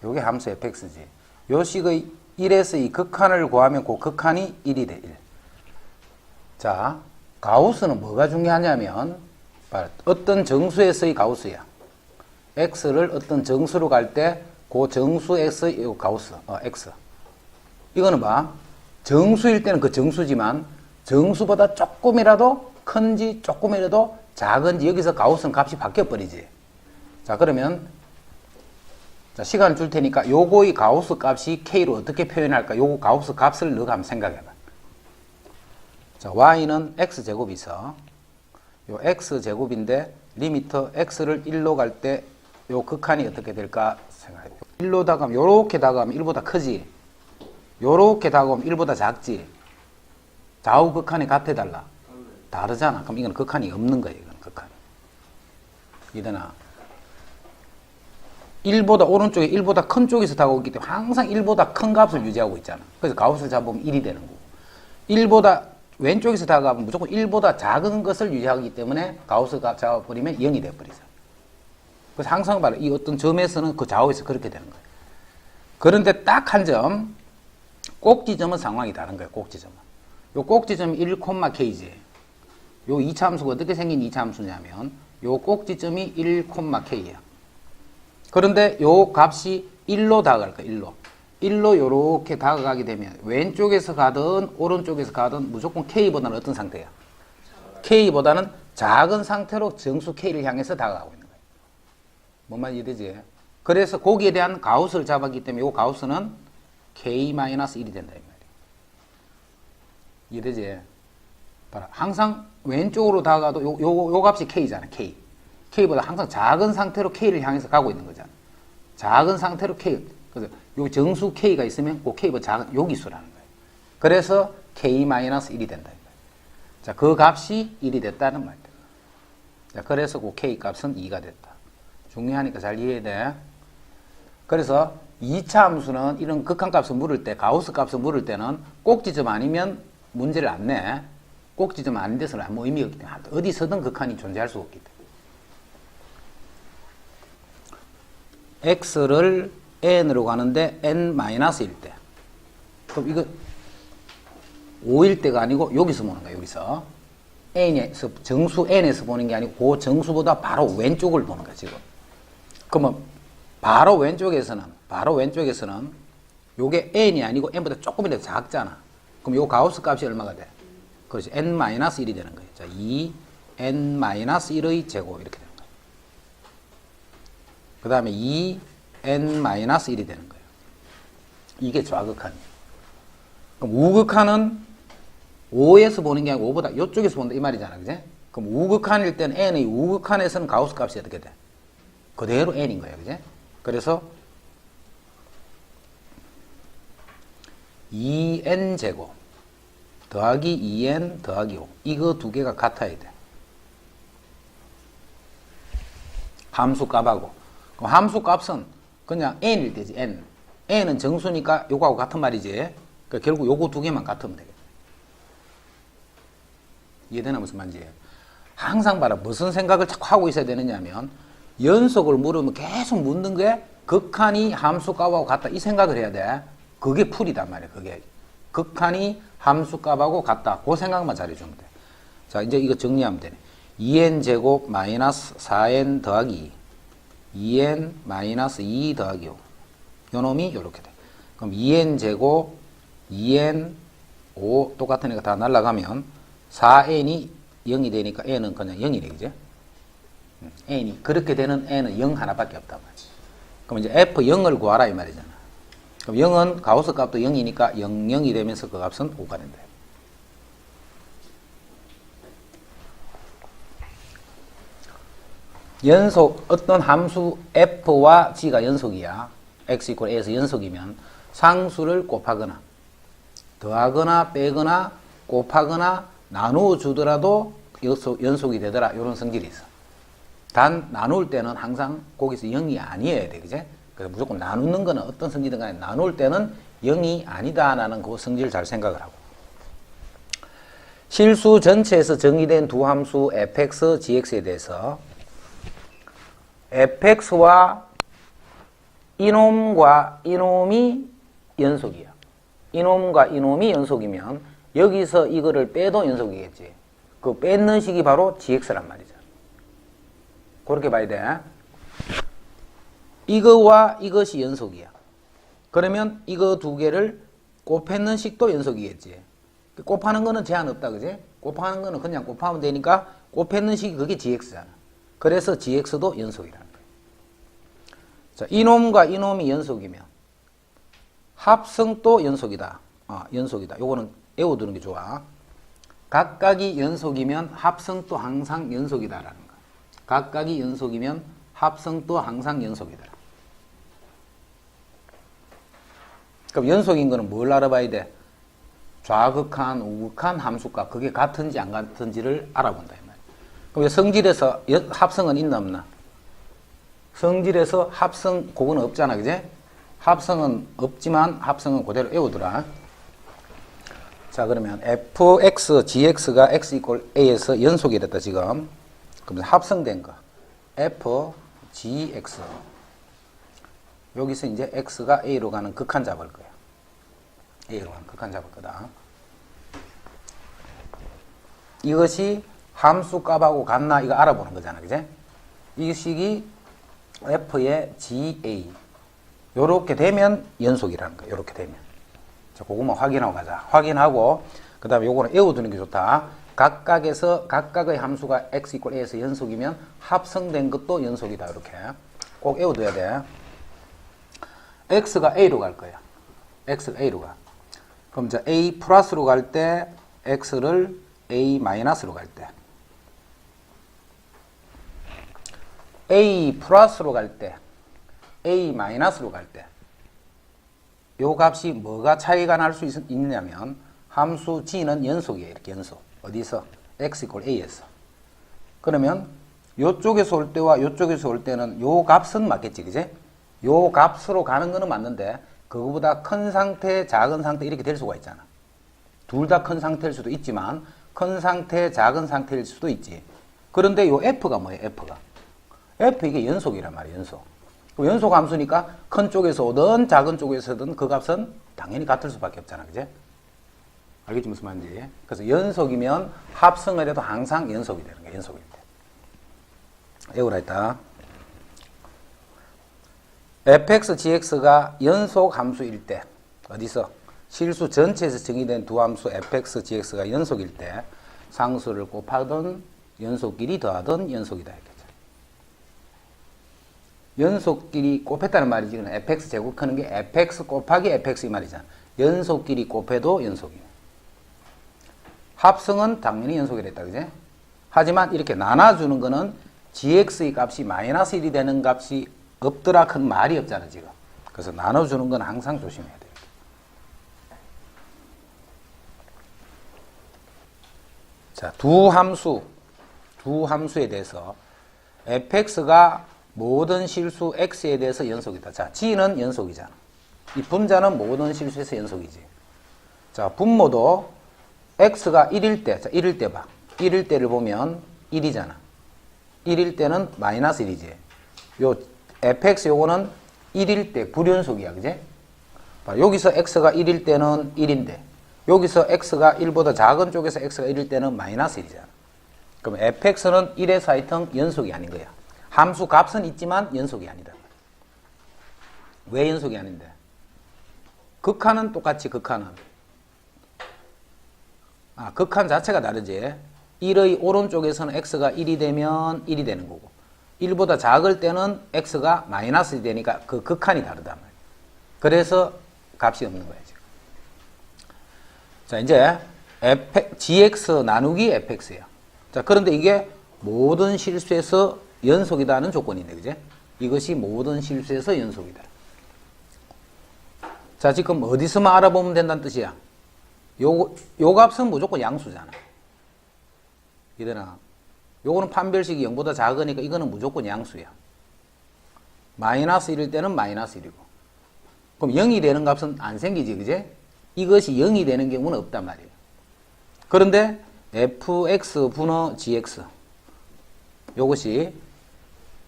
요게 함수 fx지. 요 식의 1에서의 극한을 구하면 그 극한이 1이 돼, 1. 자, 가우스는 뭐가 중요하냐면 어떤 정수에서의 가우스야. x를 어떤 정수로 갈 때 그 정수에서의 가우스, x. 이거는 봐. 정수일 때는 그 정수지만 정수보다 조금이라도 큰지 조금이라도 작은지 여기서 가우스는 값이 바뀌어버리지. 자, 그러면 자, 시간을 줄 테니까 요거의 가우스 값이 k로 어떻게 표현할까? 요거 가우스 값을 너가 한번 생각해봐. 자, y는 x제곱이 있어. 요 x제곱인데 리미터 x를 1로 갈 때 요 극한이 어떻게 될까 생각해. 1로 다가면 요렇게 다가면 1보다 크지. 요렇게 다가오면 1보다 작지. 좌우 극한이 같아달라. 다르잖아. 그럼 이건 극한이 없는 거예요. 이건 극한이. 이되나 1보다 오른쪽에 1보다 큰 쪽에서 다가오기 때문에 항상 1보다 큰 값을 유지하고 있잖아. 그래서 가우스를 잡으면 1이 되는 거고. 1보다 왼쪽에서 다가가면 무조건 1보다 작은 것을 유지하기 때문에 가우스가 잡아버리면 0이 돼버리죠. 그래서 항상 봐라. 이 어떤 점에서는 그 좌우에서 그렇게 되는 거예요. 그런데 딱 한 점, 꼭지점은 상황이 다른 거예요. 꼭지점은. 요 꼭지점 1,k지. 요 2차 함수가 어떻게 생긴 2차 함수냐면 요 꼭지점이 1,k야. 그런데 요 값이 1로 다가갈 거야. 1로 요렇게 다가가게 되면 왼쪽에서 가든 오른쪽에서 가든 무조건 K보다는 어떤 상태야? K보다는 작은 상태로 정수 K를 향해서 다가가고 있는 거야. 뭔 말인지 이해되지? 그래서 거기에 대한 가우스를 잡았기 때문에 요 가우스는 K-1이 된다 이 말이야. 이해되지? 봐라. 항상 왼쪽으로 다가가도 요 값이 K잖아. K보다 항상 작은 상태로 K를 향해서 가고 있는 거잖아. 작은 상태로 K. 그래서 요 정수 K가 있으면 그 K보다 작은 요기수라는 거예요. 그래서 K-1이 된다. 자, 그 값이 1이 됐다는 말이다. 자, 그래서 그 K 값은 2가 됐다. 중요하니까 잘 이해해야 돼. 그래서 2차 함수는 이런 극한값을 물을 때, 가우스 값을 물을 때는 꼭지점 아니면 문제를 안 내. 꼭지점 아닌 데서는 아무 의미가 없기 때문에 어디서든 극한이 존재할 수 없기 때문에. x를 n으로 가는데 n-일 때. 그럼 이거 5일 때가 아니고 여기서 보는 거야. 여기서. n에서 정수 n에서 보는 게 아니고 그 정수보다 바로 왼쪽을 보는 거야. 지금. 그러면 바로 왼쪽에서는 요게 n이 아니고 n보다 조금이라도 작잖아. 그럼 요 가우스 값이 얼마가 돼? 그렇지. n-1이 되는 거예요. 자, 2n-1의 제곱 이렇게 되는 거예요. 그 다음에 2n-1이 되는 거예요. 이게 좌극한이에요. 그럼 우극한은 5에서 보는 게 아니고 5보다 이쪽에서 본다 이 말이잖아. 그지? 그럼 우극한일 때는 n의 우극한에서는 가우스 값이 어떻게 돼? 그대로 n인 거예요. 그지? 그래서 2n제곱 더하기 2n 더하기 5 이거 두 개가 같아야 돼. 함수값하고. 그럼 함수값은 그냥 n일 때지. n은 정수니까 요거하고 같은 말이지. 그러니까 결국 요거 두 개만 같으면 되겠다. 이해되나 무슨 말인지. 항상 봐라. 무슨 생각을 자꾸 하고 있어야 되느냐 하면 연속을 물으면 계속 묻는 게 극한이 함수값하고 같다 이 생각을 해야 돼. 그게 풀이단 말이야. 그게 극한이 함수값하고 같다. 그 생각만 잘해주면 돼. 자, 이제 이거 정리하면 되네. 2n 제곱 마이너스 4n 더하기 2n 마이너스 2 더하기 5. 요 놈이 요렇게 돼. 그럼 2n 제곱 2n 5 똑같으니까 다 날라가면 4n이 0이 되니까 n은 그냥 0이네. 그죠? n이 그렇게 되는 n은 0 하나밖에 없단 말이야. 그럼 이제 f0을 구하라 이 말이잖아. 그럼 0은 가우스 값도 0이니까 0, 0이 되면서 그 값은 5가 된다. 연속 어떤 함수 f와 g가 연속이야. x = a에서 연속이면 상수를 곱하거나 더하거나 빼거나 곱하거나 나누어 주더라도 연속이 되더라. 이런 성질이 있어. 단 나눌 때는 항상 거기서 0이 아니어야 돼. 그제? 그래서 무조건 나누는 거는 어떤 성질이든 간에 나눌 때는 0이 아니다라는 그 성질을 잘 생각을 하고. 실수 전체에서 정의된 두 함수 fx, gx에 대해서 fx와 이놈과 이놈이 연속이야. 이놈과 이놈이 연속이면 여기서 이거를 빼도 연속이겠지. 그 뺏는 식이 바로 gx란 말이죠. 그렇게 봐야 돼. 이거와 이것이 연속이야. 그러면 이거 두 개를 곱했는 식도 연속이겠지. 곱하는 거는 제한 없다. 그지? 곱하는 거는 그냥 곱하면 되니까 곱했는 식이 그게 gx잖아. 그래서 gx도 연속이라는 거야. 자, 이놈과 이놈이 연속이면 합성도 연속이다. 연속이다. 요거는 외워두는 게 좋아. 각각이 연속이면 합성도 항상 연속이다라는 거. 각각이 연속이면 합성도 항상 연속이다. 그럼 연속인 거는 뭘 알아봐야 돼? 좌극한, 우극한 함수값 그게 같은지 안 같은지를 알아본다 이 말이야. 그럼 성질에서 합성은 있나 없나? 성질에서 합성 그거는 없잖아, 그제? 합성은 없지만 합성은 그대로 외우더라. 자, 그러면 fx, gx가 x 이퀄 a에서 연속이 됐다 지금. 그럼 합성된 거 f, gx 여기서 이제 x가 a로 가는 극한 잡을 거야. a로 가는 극한 잡을 거다. 이것이 함수 값하고 같나 이거 알아보는 거잖아, 그제? 이 식이 f의 ga 요렇게 되면 연속이라는 거야. 요렇게 되면. 자, 그것만 확인하고 가자. 확인하고 그 다음에 요거는 외워두는 게 좋다. 각각의 함수가 x 이퀄 a에서 연속이면 합성된 것도 연속이다. 이렇게 꼭 외워둬야 돼. x가 a로 갈 거야. x가 a로 가. 그럼 이제 a 플러스로 갈 때 x를 a 마이너스로 갈 때 a 플러스로 갈 때 a 마이너스로 갈 때 요 값이 뭐가 차이가 날 수 있느냐면 함수 g는 연속이에요. 이렇게 연속. 어디서? x 이퀄 a에서. 그러면 요쪽에서 올 때와 요쪽에서 올 때는 요 값은 맞겠지, 그제? 요 값으로 가는 거는 맞는데 그거보다 큰 상태, 작은 상태 이렇게 될 수가 있잖아. 둘 다 큰 상태일 수도 있지만 큰 상태, 작은 상태일 수도 있지. 그런데 요 f가 뭐예요? f 이게 연속이란 말이에요. 연속. 연속 함수니까 큰 쪽에서 오든 작은 쪽에서 오든 그 값은 당연히 같을 수밖에 없잖아, 그제? 알겠지 무슨 말인지? 그래서 연속이면 합성을 해도 항상 연속이 되는 거야. 연속일 때. 외우라 했다. fx, gx가 연속 함수일 때 어디서? 실수 전체에서 정의된 두 함수 fx, gx가 연속일 때 상수를 곱하든 연속끼리 더하든 연속이다 했겠죠. 연속끼리 곱했다는 말이지. 그냥 fx 제곱하는 게 fx 곱하기 fx 이 말이잖아. 연속끼리 곱해도 연속이네. 합성은 당연히 연속이 됐다, 그제? 하지만 이렇게 나눠주는 거는 gx의 값이 마이너스 1이 되는 값이 없더라 큰 말이 없잖아, 지금. 그래서 나눠주는 건 항상 조심해야 돼. 자, 두 함수에 대해서 fx가 모든 실수 x에 대해서 연속이다. 자, g는 연속이잖아. 이 분자는 모든 실수에서 연속이지. 자, 분모도 x가 1일 때, 자, 1일 때 봐. 1일 때를 보면 1이잖아. 1일 때는 마이너스 1이지. 요 fx 요거는 1일 때 불연속이야, 그제? 여기서 x가 1일 때는 1인데 여기서 x가 1보다 작은 쪽에서 x가 1일 때는 마이너스 1이잖아. 그럼 fx는 1에서 하여튼 연속이 아닌 거야. 함수 값은 있지만 연속이 아니다. 왜 연속이 아닌데? 극한은 똑같이 극한 자체가 다르지. 1의 오른쪽에서는 x가 1이 되면 1이 되는 거고 1보다 작을 때는 x가 마이너스 1이 되니까 그 극한이 다르단 말이야. 그래서 값이 없는 거야, 지금. 자, 이제 gx 나누기 fx야. 자, 그런데 이게 모든 실수에서 연속이다는 조건인데, 그제? 이것이 모든 실수에서 연속이다. 자, 지금 어디서만 알아보면 된다는 뜻이야. 요 값은 무조건 양수잖아. 이들아, 요거는 판별식이 0보다 작으니까 이거는 무조건 양수야. 마이너스 1일 때는 마이너스 1이고. 그럼 0이 되는 값은 안 생기지, 그제? 이것이 0이 되는 경우는 없단 말이에요. 그런데 fx 분의 gx 요것이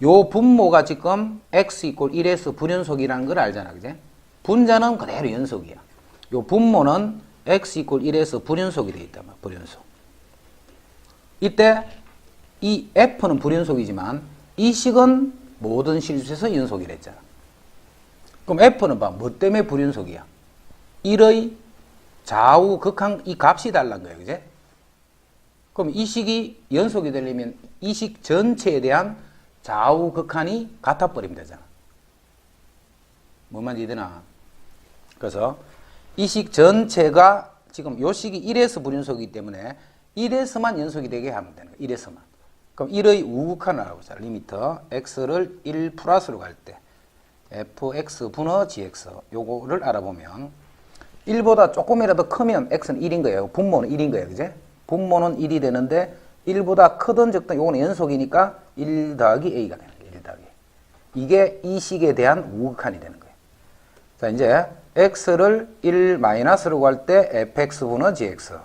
요 분모가 지금 x 이퀄 1에서 불연속이라는 걸 알잖아, 그제? 분자는 그대로 연속이야. 요 분모는 x 이퀄 1에서 불연속이 되어 있단 말이야, 불연속. 이때 이 f는 불연속이지만 이 식은 모든 실수에서 연속이라 했잖아. 그럼 f는 봐, 뭐 때문에 불연속이야? 1의 좌우 극한 이 값이 달라는 거예요, 그제? 그럼 이 식이 연속이 되려면 이 식 전체에 대한 좌우 극한이 같아버리면 되잖아. 뭔 말인지 이해되나? 그래서 이 식 전체가 지금 요 식이 1에서 불연속이기 때문에 1에서만 연속이 되게 하면 되는 거야. 1에서만. 그럼 1의 우극한을 알아보자. 리미터 x를 1 플러스로 갈 때 fx 분의 gx 요거를 알아보면 1보다 조금이라도 크면 x는 1인 거예요. 분모는 1인 거예요. 그제? 분모는 1이 되는데 1보다 크든 적든 요거는 연속이니까 1 더하기 a가 되는 거예요. 1 더하기. 이게 이 식에 대한 우극한이 되는 거예요. 자, 이제 x를 1 마이너스로 할 때 fx 분의 gx.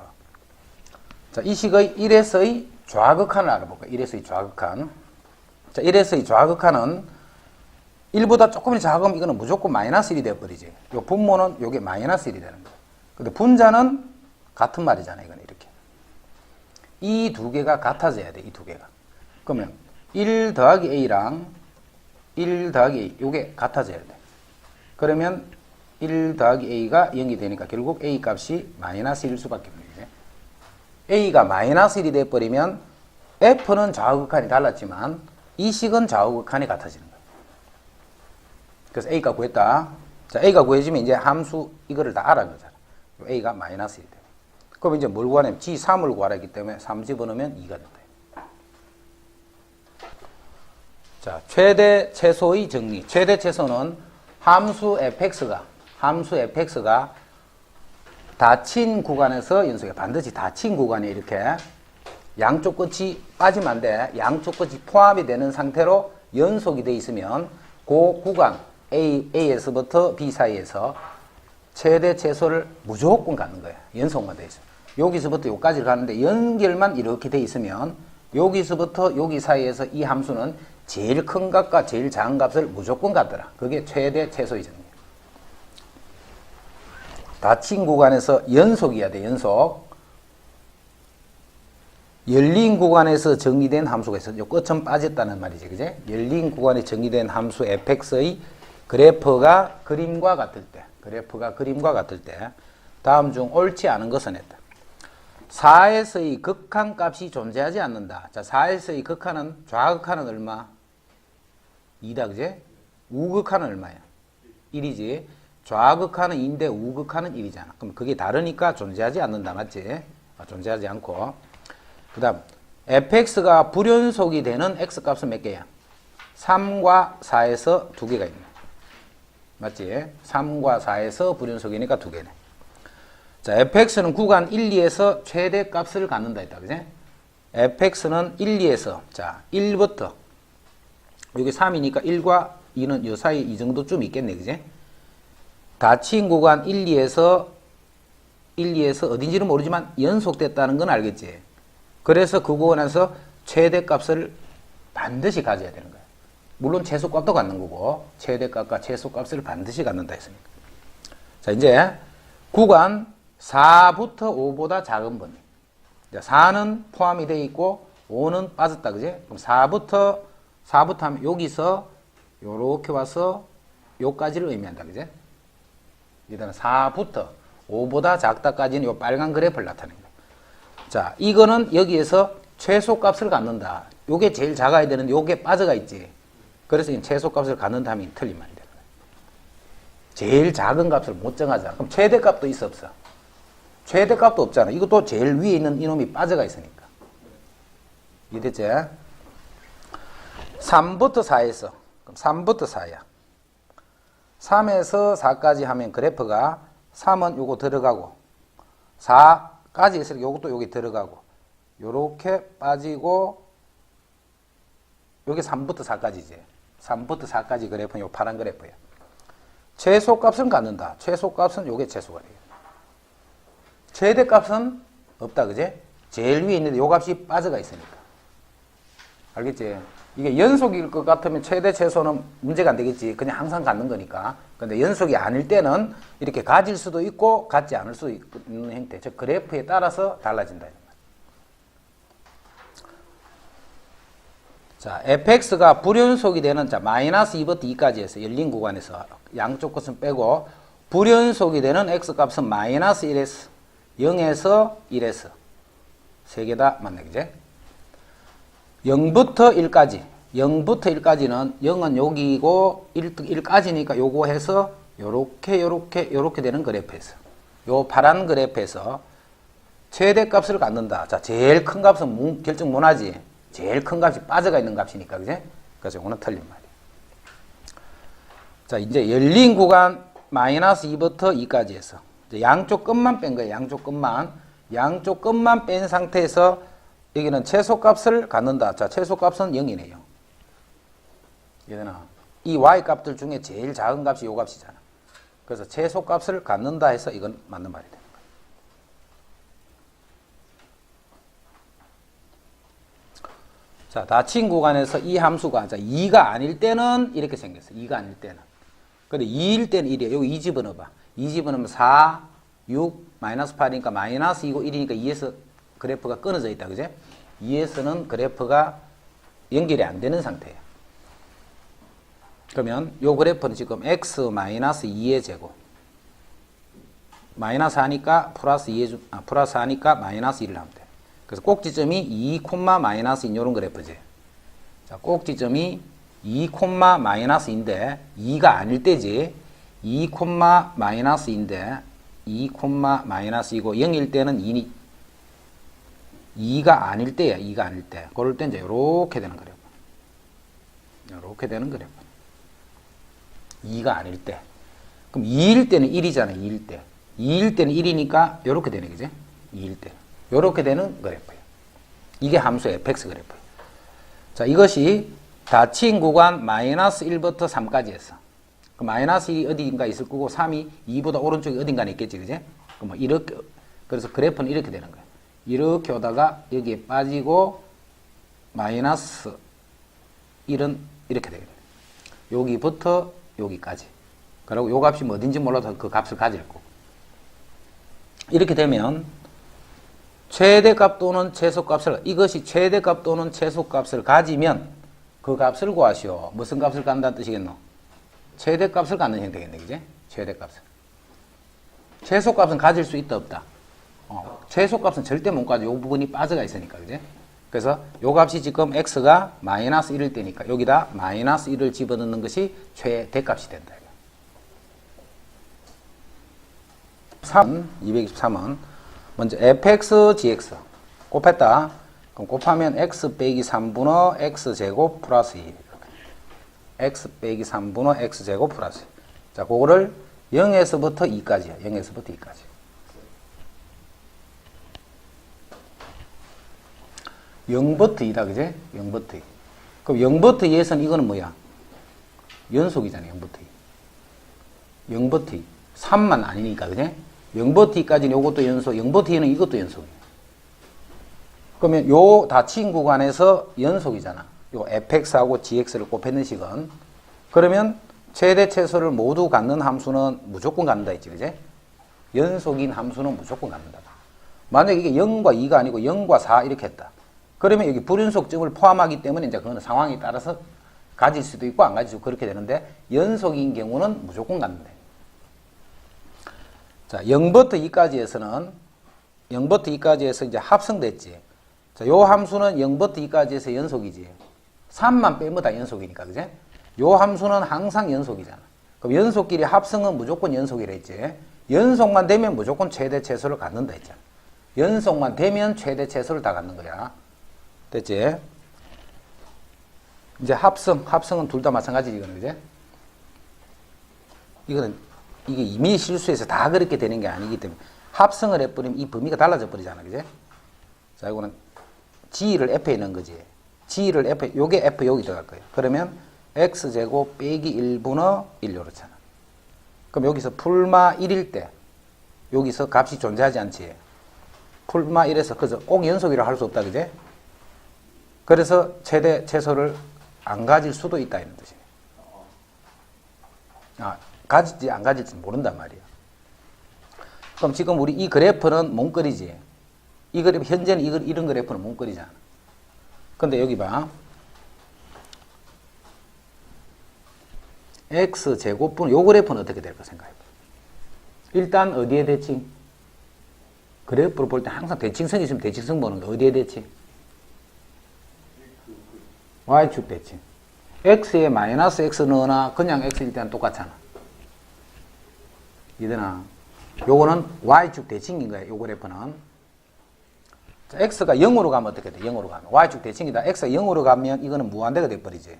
자, 이 식의 1에서의 좌극한을 알아볼까요? 1에서의 좌극한. 자, 1에서의 좌극한은 1보다 조금 작으면 이거는 무조건 마이너스 1이 되어버리지. 요 분모는 요게 마이너스 1이 되는 거예요. 근데 분자는 같은 말이잖아요. 이건 이렇게. 이 두 개가 같아져야 돼. 이 두 개가. 그러면 1 더하기 a랑 1 더하기 a 요게 같아져야 돼. 그러면 1 더하기 a가 0이 되니까 결국 a 값이 마이너스 1일 수밖에 없는 거예요. a가 마이너스 1이 되어버리면 f는 좌우극한이 달랐지만 이 식은 좌우극한이 같아지는 거예요. 그래서 a가 구했다. 자, a가 구해지면 이제 함수 이거를 다 알아낸 거잖아. a가 마이너스 1이 돼. 그럼 이제 뭘 구하냐면 g3을 구하라 했기 때문에 3 집어넣으면 2가 된다. 자, 최대 최소의 정리. 최대 최소는 함수 fx가 닫힌 구간에서 연속해. 반드시 닫힌 구간에 이렇게 양쪽 끝이 빠지면 안 돼. 양쪽 끝이 포함이 되는 상태로 연속이 돼 있으면 그 구간 A에서부터 B 사이에서 최대 최소를 무조건 갖는 거예요. 연속만 돼 있어요. 여기서부터 여기까지를 가는데 연결만 이렇게 돼 있으면 여기서부터 여기 사이에서 이 함수는 제일 큰 값과 제일 작은 값을 무조건 갖더라. 그게 최대 최소의 정리예요. 닫힌 구간에서 연속이어야 돼. 연속. 열린 구간에서 정의된 함수가 있어요. 요 끝은 빠졌다는 말이지. 그제? 열린 구간에 정의된 함수 fx의 그래프가 그림과 같을 때 다음 중 옳지 않은 것은 했다. 4에서의 극한 값이 존재하지 않는다. 자, 4에서의 극한은 좌극한은 얼마? 2다. 그제? 우극한은 얼마야? 1이지. 좌극한은 2인데 우극한은 1이잖아. 그럼 그게 다르니까 존재하지 않는다. 맞지? 존재하지 않고. 그 다음 fx가 불연속이 되는 x값은 몇 개야? 3과 4에서 2개가 있네. 맞지? 3과 4에서 불연속이니까 2개네. 자, fx는 구간 1, 2에서 최대값을 갖는다 했다. 그지? fx는 1, 2에서 자 1부터 여기 3이니까 1과 2는 요 사이 이 정도쯤 있겠네. 그지? 닫힌 구간 1, 2에서 어딘지는 모르지만 연속됐다는 건 알겠지? 그래서 그 구간에서 최대값을 반드시 가져야 되는 거야. 물론 최소값도 갖는 거고 최대값과 최소값을 반드시 갖는다 했으니까. 자, 이제 구간 4부터 5보다 작은 범위. 4는 포함이 되어 있고 5는 빠졌다. 그지? 그럼 4부터 하면 여기서 요렇게 와서 요까지를 의미한다. 그지? 일단 4부터 5보다 작다까지는 요 빨간 그래프를 나타낸 거야. 자, 이거는 여기에서 최소값을 갖는다. 요게 제일 작아야 되는데 요게 빠져가 있지. 그래서 이 최소값을 갖는다면 틀린 말이 되는 거야. 제일 작은 값을 못 정하잖아. 그럼 최대값도 있어 없어? 최대값도 없잖아. 이것도 제일 위에 있는 이놈이 빠져가 있으니까. 이해됐지? 3부터 4에서 그럼 3부터 4야. 3에서 4까지 하면 그래프가 3은 요거 들어가고 4까지 있으니까 요것도 여기 들어가고 요렇게 빠지고 요게 3부터 4까지지. 3부터 4까지 그래프는 요 파란 그래프야. 최소값은 갖는다. 최소값은 요게 최소가 돼요. 최대값은 없다. 그제? 제일 위에 있는데 요 값이 빠져가 있으니까. 알겠지? 이게 연속일 것 같으면 최대 최소는 문제가 안 되겠지. 그냥 항상 갖는 거니까. 근데 연속이 아닐 때는 이렇게 가질 수도 있고 갖지 않을 수 있는 형태. 즉 그래프에 따라서 달라진다. 자, fx가 불연속이 되는 자 마이너스 2부터 2까지 해서 열린 구간에서 양쪽 것은 빼고 불연속이 되는 x값은 마이너스 1에서 0에서 1에서 세 개 다 맞네. 그제? 0부터 1까지 0부터 1까지는 0은 여기고 1까지니까 요거 해서 요렇게 되는 그래프에서 요 파란 그래프에서 최대값을 갖는다. 자, 제일 큰 값은 결정 못하지. 제일 큰 값이 빠져가 있는 값이니까. 그제? 그래서 이거는 틀린 말이에요. 자, 이제 열린 구간 마이너스 2부터 2까지 해서 이제 양쪽 끝만 뺀 거예요. 양쪽 끝만 뺀 상태에서 여기는 최소값을 갖는다. 자, 최소값은 0이네요. 얘들아, 이 y 값들 중에 제일 작은 값이 요 값이잖아. 그래서 최소값을 갖는다 해서 이건 맞는 말이 되는 거예요. 자, 닫힌 구간에서 이 함수가, 자, 2가 아닐 때는 이렇게 생겼어. 2가 아닐 때는. 근데 2일 때는 1이야. 여기 2 집어넣어봐. 2 집어넣으면 4, 6, 마이너스 8이니까 마이너스 2고 1이니까 2에서 그래프가 끊어져 있다. 그제? 2에서는 그래프가 연결이 안 되는 상태예요. 그러면 요 그래프는 지금 x 마이너스 2의 제곱. 마이너스 하니까 플러스 2의 플러스 하니까 마이너스 1을 하면 돼. 그래서 꼭지점이 2, 마이너스 2 요런 그래프지. 자, 꼭지점이 2, 마이너스인데 2가 아닐 때지. 2, 마이너스인데 2, 마이너스이고 0일 때는 2가 아닐 때야. 2가 아닐 때. 그럴 때 이제 요렇게 되는 그래프. 요렇게 되는 그래프. 2가 아닐 때. 그럼 2일 때는 1이잖아. 2일 때. 2일 때는 1이니까 요렇게 되는 거지. 2일 때. 요렇게 되는 그래프예요. 이게 함수 fx 그래프예요. 자, 이것이 닫힌 구간 마이너스 1부터 3까지 했어. 그 마이너스 1이 어딘가 있을 거고 3이 2보다 오른쪽에 어딘가에 있겠지. 그지? 뭐 이렇게, 그래서 그래프는 이렇게 되는 거예요. 이렇게 오다가 여기에 빠지고 마이너스 1은 이렇게 되겠네. 여기부터 여기까지. 그리고 요 값이 어딘지 몰라도 그 값을 가질 거고. 이렇게 되면 최대값 또는 최소값을, 이것이 최대값 또는 최소값을 가지면 그 값을 구하시오. 무슨 값을 갖는다는 뜻이겠노? 최대값을 갖는 형태겠네. 그지? 최대값을. 최소값은 가질 수 있다 없다? 최소값은 절대 못 가져. 요 부분이 빠져가 있으니까. 그지? 그래서 요 값이 지금 x가 마이너스 1일 때니까 여기다 마이너스 1을 집어넣는 것이 최대값이 된다. 223은 먼저 fx, gx 곱했다. 그럼 곱하면 x 빼기 3분의 x제곱 플러스 2. x 빼기 3분의 x제곱 플러스 2. 자, 그거를 0에서부터 2까지야. 0에서부터 2까지. (0부터 2다) 그제? 0부터 2. 그럼 0부터 2에서는 이거는 뭐야? 연속이잖아. 0부터 2. 0부터 2. 3만 아니니까. 그제? 0부터 2까지는 요것도 연속, 0부터 2는 이것도 연속이에요. 그러면 요 닫힌 구간에서 연속이잖아. 요 fx하고 gx를 곱했는 식은. 그러면 최대 최소를 모두 갖는 함수는 무조건 갖는다 했지. 그제? 연속인 함수는 무조건 갖는다. 만약에 이게 0과 2가 아니고 0과 4 이렇게 했다. 그러면 여기 불연속점을 포함하기 때문에 이제 그거는 상황에 따라서 가질 수도 있고 안 가질 수도 있고 그렇게 되는데 연속인 경우는 무조건 갖는다. 자, 0부터 2까지에서는 0부터 2까지에서 이제 합성됐지. 자, 요 함수는 0부터 2까지에서 연속이지. 3만 빼면 다 연속이니까, 그제? 요 함수는 항상 연속이잖아. 그럼 연속끼리 합성은 무조건 연속이라 했지. 연속만 되면 무조건 최대 최소를 갖는다 했잖아. 연속만 되면 최대 최소를 다 갖는 거야. 됐지? 이제 합성은 둘 다 마찬가지지, 이거는, 그제? 이게 이미 실수해서 다 그렇게 되는 게 아니기 때문에 합성을 해버리면 이 범위가 달라져 버리잖아. 그제? 자, 이거는 g를 f에 넣은 거지. g를 f, 요게 f 여기 들어갈 거예요. 그러면 x제곱 빼기 1분의 1 요렇잖아. 그럼 여기서 풀마 1일 때 여기서 값이 존재하지 않지. 풀마 1에서 그저 꼭 연속이라 할 수 없다. 그제? 그래서 최대 최소를 안 가질 수도 있다 이런 뜻이네. 가질지 안 가질지 모른단 말이야. 그럼 지금 우리 이 그래프는 몽거리지. 이 그래프 현재는 이런 그래프는 몽거리잖아. 근데 여기 봐. x제곱분 요 그래프는 어떻게 될까 생각해봐. 일단 어디에 대칭? 그래프를 볼 때 항상 대칭선이 있으면 대칭선 보는 거. 어디에 대칭? y축 대칭. x에 마이너스 x 넣으나 그냥 x일 때는 똑같잖아. 이되나? 요거는 y축 대칭인 거야. 요 그래프는. 자, x가 0으로 가면 어떻게 돼? 0으로 가면. y축 대칭이다. x가 0으로 가면 이거는 무한대가 돼버리지.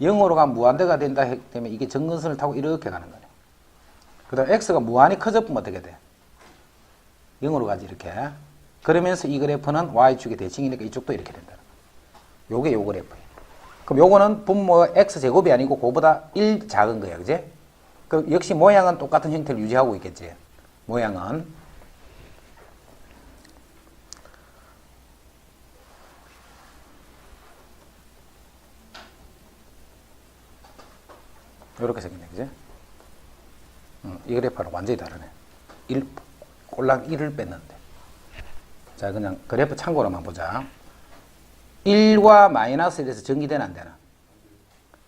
0으로 가면 무한대가 된다 했기 때문에 이게 점근선을 타고 이렇게 가는 거네. 그 다음에 x가 무한히 커져보면 어떻게 돼? 0으로 가지 이렇게. 그러면서 이 그래프는 y축의 대칭이니까 이쪽도 이렇게 된다. 요게 요 그래프예요. 그럼 요거는 분모 x제곱이 아니고 그보다 1 작은 거야. 그지? 그 역시 모양은 똑같은 형태를 유지하고 있겠지. 모양은. 요렇게 생겼네. 그지? 이 그래프랑 완전히 다르네. 꼴랑 1을 뺐는데. 자, 그냥 그래프 참고로만 보자. 1과 마이너스 1에서 전기되나 안 되나?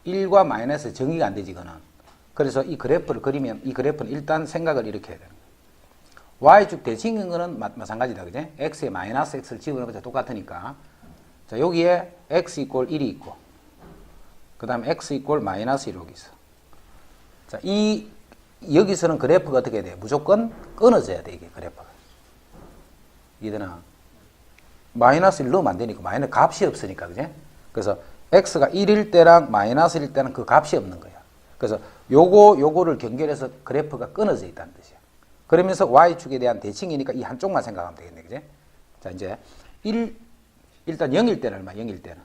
1과 마이너스 전기가 안 되지, 이거는. 그래서 이 그래프를 그리면 이 그래프는 일단 생각을 이렇게 해야 되는 거야. y축 대칭인 거는 마찬가지다, 그지? x에 마이너스 x를 집어넣은 것과 똑같으니까. 자, 여기에 x 이꼴 1이 있고, 그 다음에 x 이꼴 마이너스 1이 여기 있어. 자, 여기서는 그래프가 어떻게 돼? 무조건 끊어져야 돼, 이게 그래프가. 이해되나? 마이너스 1 넣으면 안 되니까, 마이너스 값이 없으니까, 그지? 그래서 x가 1일 때랑 마이너스 1일 때는 그 값이 없는 거야. 그래서 요거를 연결해서 그래프가 끊어져 있다는 뜻이야. 그러면서 y축에 대한 대칭이니까 이 한쪽만 생각하면 되겠네, 그지? 자, 이제 일단 0일 때는 얼마? 0일 때는.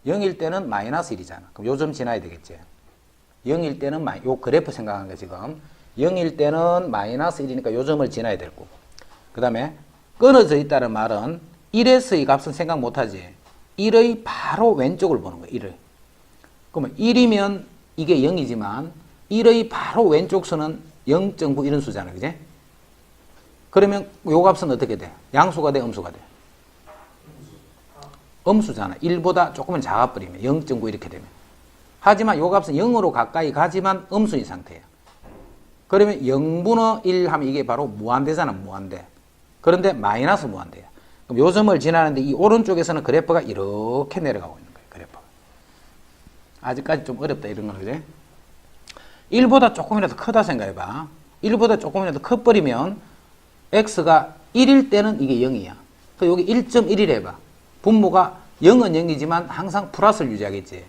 0일 때는 마이너스 1이잖아. 그럼 요 점 지나야 되겠지. 0일 때는 요 그래프 생각하는 거야, 지금. 0일 때는 마이너스 1이니까 요 점을 지나야 될 거고. 그 다음에 끊어져 있다는 말은 1에서의 값은 생각 못하지. 1의 바로 왼쪽을 보는 거야, 1을. 그러면 1이면 이게 0이지만 1의 바로 왼쪽 수는 0.9 이런 수잖아, 그지? 그러면 요 값은 어떻게 돼? 양수가 돼, 음수가 돼? 음수잖아. 1보다 조금은 작아버리면 0.9 이렇게 되면. 하지만 요 값은 0으로 가까이 가지만 음수인 상태예요. 그러면 0분의 1 하면 이게 바로 무한대잖아, 무한대. 그런데 마이너스 무한대야. 그럼 요 점을 지나는데 이 오른쪽에서는 그래프가 이렇게 내려가고 있는 거예요, 그래프가. 아직까지 좀 어렵다, 이런 거는, 그지? 1보다 조금이라도 크다 생각해봐. 1보다 조금이라도 커버리면 x가 1일 때는 이게 0이야. 그래서 여기 1.1을 해봐. 분모가 0은 0이지만 항상 플러스를 유지하겠지.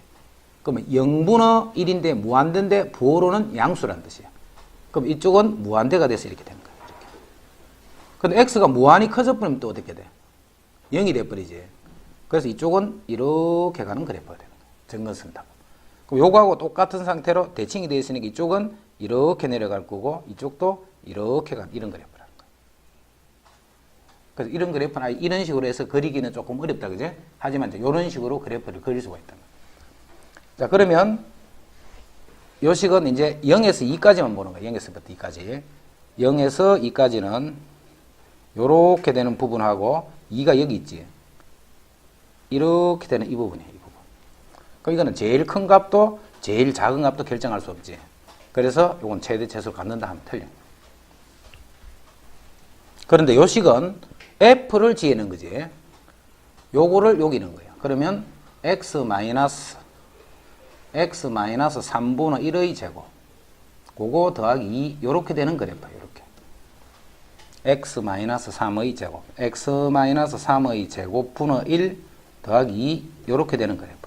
그러면 0분의 1인데 무한대인데 부호로는 양수란 뜻이야. 그럼 이쪽은 무한대가 돼서 이렇게 되는 거야. 이렇게. 근데 x가 무한히 커져버리면 또 어떻게 돼? 0이 돼버리지. 그래서 이쪽은 이렇게 가는 그래프가 되는 거야. 점근선 타고. 그럼 요거하고 똑같은 상태로 대칭이 되어 있으니까 이쪽은 이렇게 내려갈 거고 이쪽도 이렇게 가는 이런 그래프라는 거야. 그래서 이런 그래프는 이런 식으로 해서 그리기는 조금 어렵다, 그지? 하지만 이제 이런 식으로 그래프를 그릴 수가 있다. 자, 그러면 요 식은 이제 0에서 2까지만 보는 거야. 0에서부터 2까지. 0에서 2까지는 요렇게 되는 부분하고 2가 여기 있지. 이렇게 되는 이 부분이야, 이 부분. 그럼 이거는 제일 큰 값도 제일 작은 값도 결정할 수 없지. 그래서 요건 최대 최소를 갖는다 하면 틀려. 그런데 요 식은 f를 지어낸 거지. 요거를 여기 넣은 거야. 그러면 x 마이너스 3분의 1의 제곱. 그거 더하기 2, 요렇게 되는 그래프야, 요렇게. x 마이너스 3의 제곱. x 마이너스 3의 제곱 분의 1 더하기 2, 요렇게 되는 그래프야.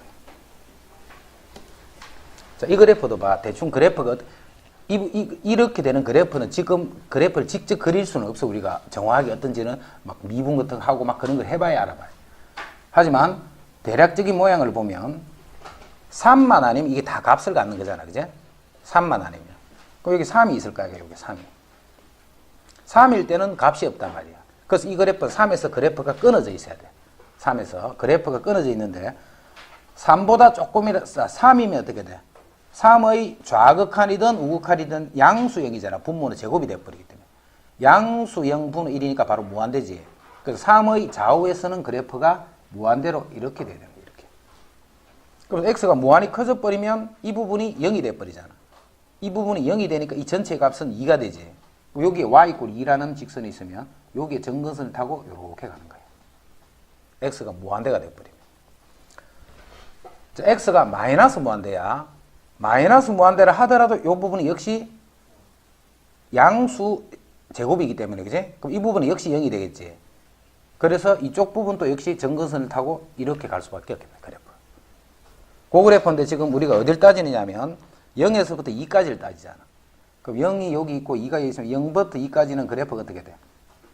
자, 이 그래프도 봐. 대충 그래프가, 이렇게 되는 그래프는 지금 그래프를 직접 그릴 수는 없어. 우리가 정확하게 어떤지는 막 미분 같은 거 하고 막 그런 걸 해봐야 알아봐요. 하지만 대략적인 모양을 보면 3만 아니면 이게 다 값을 갖는 거잖아, 그제? 3만 아니면. 그럼 여기 3이 있을 거야, 여기 3이. 3일 때는 값이 없단 말이야. 그래서 이 그래프 3에서 그래프가 끊어져 있어야 돼. 3에서 그래프가 끊어져 있는데 3보다 조금이라 3이면 어떻게 돼? 3의 좌극한이든 우극한이든 양수형이잖아. 분모는 제곱이 돼버리기 때문에. 양수형 분의 1이니까 바로 무한대지. 그래서 3의 좌우에서는 그래프가 무한대로 이렇게 돼야 되는 거야. 이렇게. 그럼 x가 무한히 커져버리면 이 부분이 0이 돼버리잖아. 이 부분이 0이 되니까 이 전체 값은 2가 되지. 여기에 y 이꼴 2라는 직선이 있으면 여기에 점근선을 타고 이렇게 가는 거예요. x가 무한대가 돼버리면. 자, x가 마이너스 무한대야. 마이너스 무한대라 하더라도 이 부분이 역시 양수 제곱이기 때문에, 그지? 그럼 이 부분은 역시 0이 되겠지. 그래서 이쪽 부분도 역시 점근선을 타고 이렇게 갈 수밖에 없겠다, 그래프. 그 그래프인데 지금 우리가 어딜 따지느냐면 0에서부터 2까지를 따지잖아. 그럼 0이 여기 있고 2가 여기 있으면 0부터 2까지는 그래프가 어떻게 돼?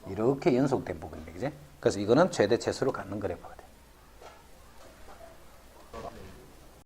이렇게 연속된 부분이네, 그지? 그래서 이거는 최대 최소를 갖는 그래프가 돼.